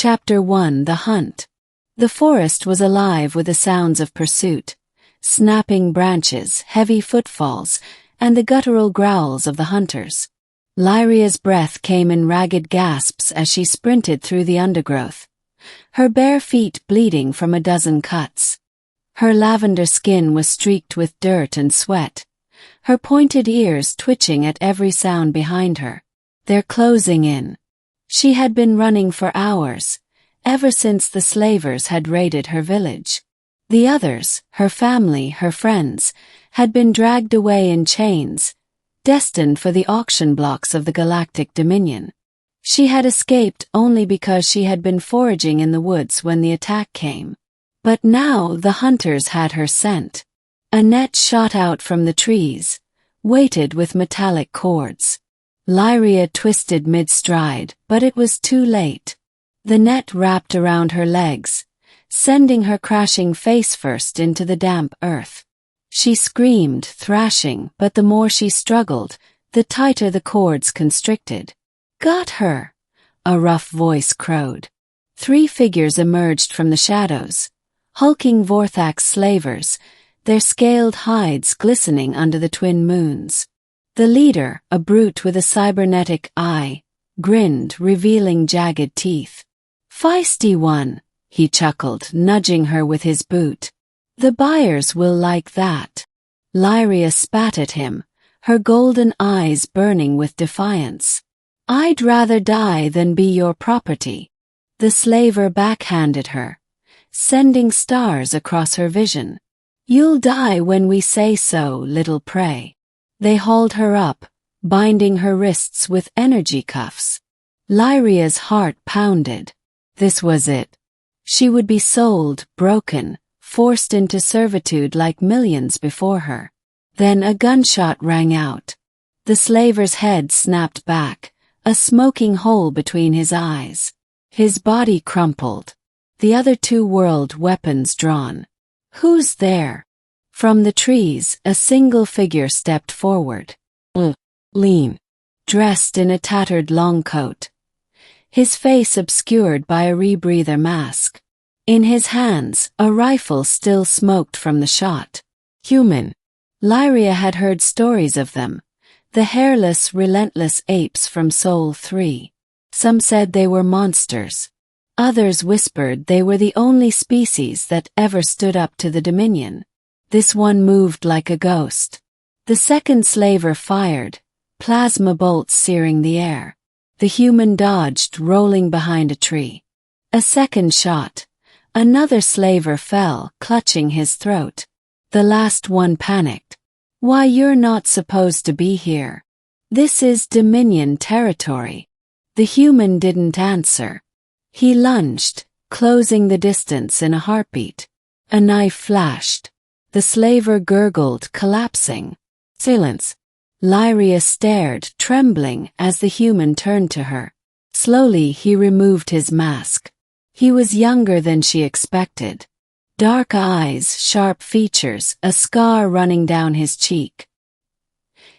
Chapter 1: The Hunt. The forest was alive with the sounds of pursuit, snapping branches, heavy footfalls, and the guttural growls of the hunters. Lyria's breath came in ragged gasps as she sprinted through the undergrowth, her bare feet bleeding from a dozen cuts. Her lavender skin was streaked with dirt and sweat, her pointed ears twitching at every sound behind her. They're closing in. She had been running for hours, ever since the slavers had raided her village. The others, her family, her friends, had been dragged away in chains, destined for the auction blocks of the Galactic Dominion. She had escaped only because she had been foraging in the woods when the attack came. But now the hunters had her scent. A net shot out from the trees, weighted with metallic cords. Lyria twisted mid-stride, but it was too late. The net wrapped around her legs, sending her crashing face-first into the damp earth. She screamed, thrashing, but the more she struggled, the tighter the cords constricted. "Got her!" a rough voice crowed. 3 figures emerged from the shadows, hulking Vorthax slavers, their scaled hides glistening under the twin moons. The leader, a brute with a cybernetic eye, grinned, revealing jagged teeth. "Feisty one," he chuckled, nudging her with his boot. "The buyers will like that." Lyria spat at him, her golden eyes burning with defiance. "I'd rather die than be your property." The slaver backhanded her, sending stars across her vision. "You'll die when we say so, little prey." They hauled her up, binding her wrists with energy cuffs. Lyria's heart pounded. This was it. She would be sold, broken, forced into servitude like millions before her. Then a gunshot rang out. The slaver's head snapped back, a smoking hole between his eyes. His body crumpled. The other 2 whirled, weapons drawn. "Who's there?" From the trees, a single figure stepped forward. Lean, dressed in a tattered long coat, his face obscured by a rebreather mask. In his hands, a rifle still smoked from the shot. Human. Lyria had heard stories of them, the hairless, relentless apes from Soul 3. Some said they were monsters. Others whispered they were the only species that ever stood up to the Dominion. This one moved like a ghost. The second slaver fired, plasma bolts searing the air. The human dodged, rolling behind a tree. A second shot. Another slaver fell, clutching his throat. The last one panicked. "Why, you're not supposed to be here. This is Dominion territory." The human didn't answer. He lunged, closing the distance in a heartbeat. A knife flashed. The slaver gurgled, collapsing. "Silence." Lyria stared, trembling, as the human turned to her. Slowly he removed his mask. He was younger than she expected. Dark eyes, sharp features, a scar running down his cheek.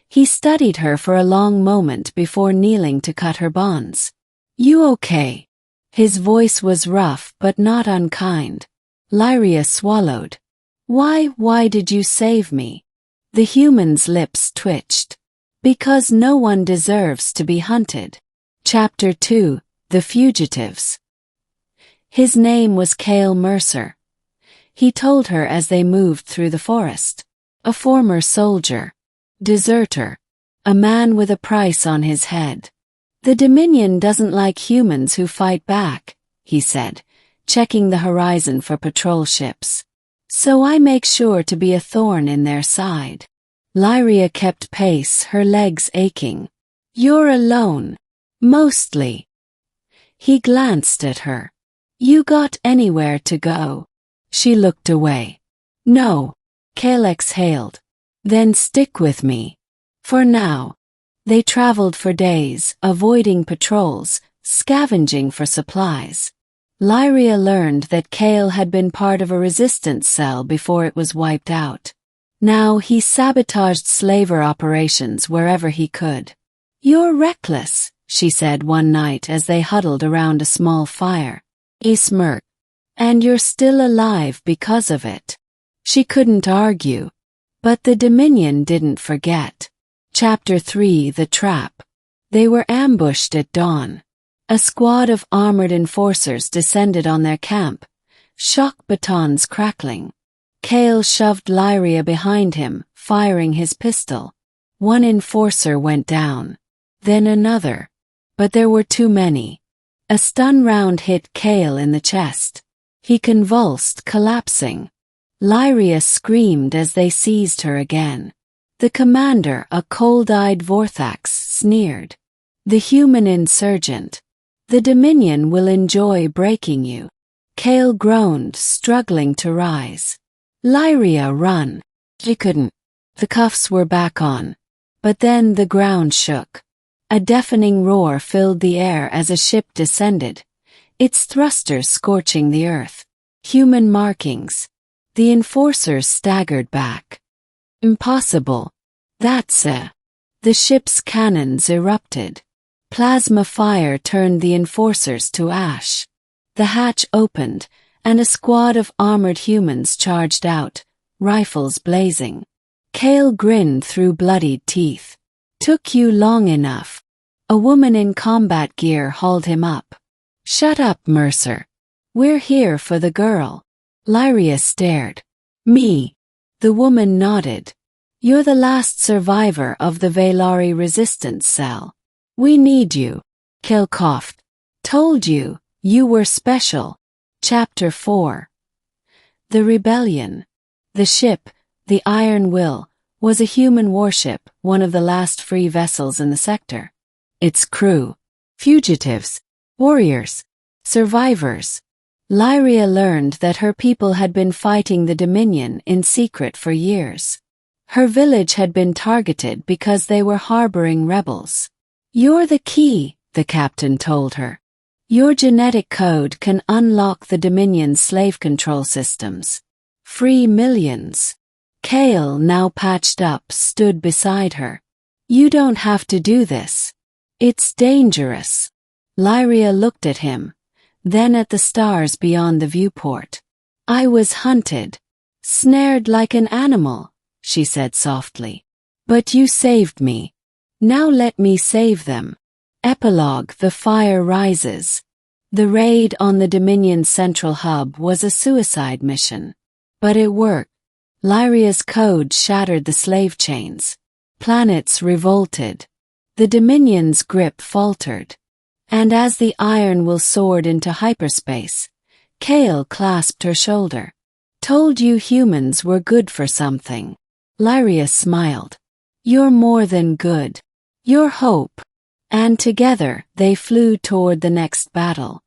He studied her for a long moment before kneeling to cut her bonds. "You okay?" His voice was rough but not unkind. Lyria swallowed. Why did you save me?" The human's lips twitched. "Because no one deserves to be hunted." Chapter 2: The Fugitives. His name was Kael Mercer. He told her as they moved through the forest. A former soldier. Deserter. A man with a price on his head. "The Dominion doesn't like humans who fight back," he said, checking the horizon for patrol ships. "So I make sure to be a thorn in their side." Lyria kept pace, her legs aching. "You're alone." "Mostly." He glanced at her. "You got anywhere to go?" She looked away. "No." Kael exhaled. "Then stick with me. For now." They traveled for days, avoiding patrols, scavenging for supplies. Lyria learned that Kael had been part of a resistance cell before it was wiped out. Now he sabotaged slaver operations wherever he could. "You're reckless," she said one night as they huddled around a small fire. He smirked. And you're still alive because of it. She couldn't argue. But the Dominion didn't forget. Chapter 3: The Trap. They were ambushed at dawn. A squad of armored enforcers descended on their camp, shock batons crackling. Kael shoved Lyria behind him, firing his pistol. One enforcer went down. Then another. But there were too many. A stun round hit Kael in the chest. He convulsed, collapsing. Lyria screamed as they seized her again. The commander, a cold-eyed Vorthax, sneered. The human insurgent. The Dominion will enjoy breaking you. Kael groaned, struggling to rise. Lyria, run. She couldn't. The cuffs were back on. But then the ground shook. A deafening roar filled the air as a ship descended, its thrusters scorching the earth. Human markings. The enforcers staggered back. Impossible. That's a. The ship's cannons erupted. Plasma fire turned the enforcers to ash. The hatch opened, and a squad of armored humans charged out, rifles blazing. Kael grinned through bloodied teeth. Took you long enough. A woman in combat gear hauled him up. Shut up, Mercer. We're here for the girl. Lyria stared. Me. The woman nodded. You're the last survivor of the Velari resistance cell. We need you. Kael coughed. Told you, you were special. Chapter 4. The Rebellion. The ship, the Iron Will, was a human warship, one of the last free vessels in the sector. Its crew. Fugitives. Warriors. Survivors. Lyria learned that her people had been fighting the Dominion in secret for years. Her village had been targeted because they were harboring rebels. You're the key, the captain told her. Your genetic code can unlock the Dominion's slave control systems. Free millions. Kael, now patched up, stood beside her. You don't have to do this. It's dangerous. Lyria looked at him, then at the stars beyond the viewport. I was hunted. Snared like an animal, she said softly. But you saved me. Now let me save them. Epilogue: The fire rises. The raid on the Dominion's central hub was a suicide mission. But it worked. Lyria's code shattered the slave chains. Planets revolted. The Dominion's grip faltered. And as the Iron Will soared into hyperspace, Kael clasped her shoulder. Told you humans were good for something. Lyria smiled. You're more than good. You're hope. And together they flew toward the next battle.